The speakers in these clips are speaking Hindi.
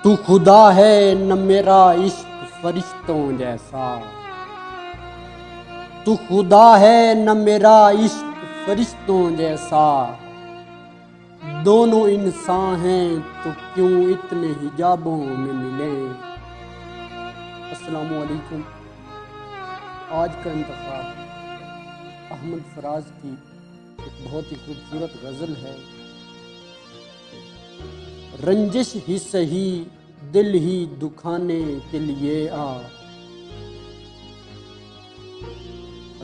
तू खुदा है न मेरा इश्क फरिश्तों जैसा। तू खुदा है न मेरा इश्क फरिश्तों जैसा। दोनों इंसान हैं तो क्यों इतने हिजाबों में मिले। अस्सलामु अलैकुम। आज का इंतखाब अहमद फराज की एक बहुत ही खूबसूरत गज़ल है। रंजिश ही सही दिल ही दुखाने के लिए आ।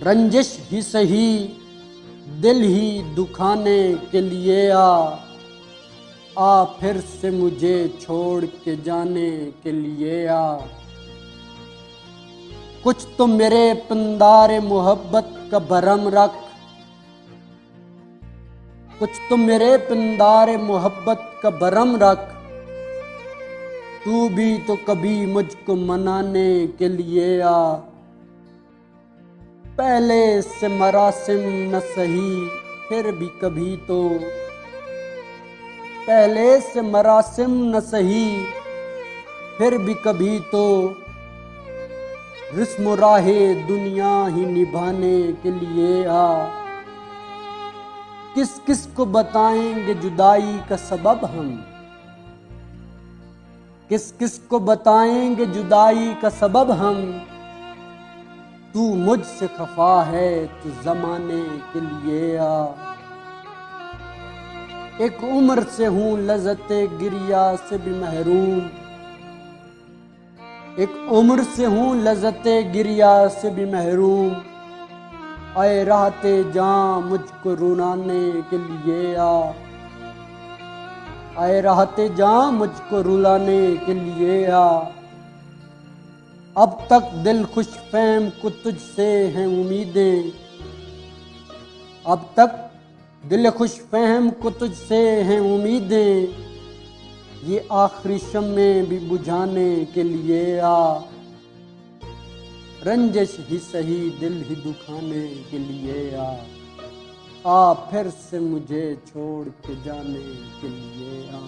रंजिश ही सही दिल ही दुखाने के लिए आ फिर से मुझे छोड़ के जाने के लिए आ। कुछ तो मेरे पंदारे मोहब्बत का भरम रख। कुछ तो मेरे पंदारे मोहब्बत का भरम रख। तू भी तो कभी मुझको मनाने के लिए आ। पहले से मरासिम न सही फिर भी कभी तो। पहले से मरासिम न सही फिर भी कभी तो। रस्म राहे दुनिया ही निभाने के लिए आ। किस किस को बताएंगे जुदाई का सबब हम। किस किस को बताएंगे जुदाई का सबब हम। तू मुझसे खफा है तो ज़माने के लिए आ। एक उम्र से हूँ लज़्ज़ते गिरिया से भी महरूम। एक उम्र से हूँ लज़्ज़ते गिरिया से भी महरूम। आए रहते जां मुझको रुलाने के लिए आ। आए रहते जां मुझको रुलाने के लिए आ। अब तक दिल खुश फहम को तुझसे हैं उम्मीदें। अब तक दिल खुश फहम को तुझसे हैं उम्मीदें। ये आखिरी शम्मे भी बुझाने के लिए आ। रंजिश ही सही दिल ही दुखाने के लिए आ फिर से मुझे छोड़ के जाने के लिए आ।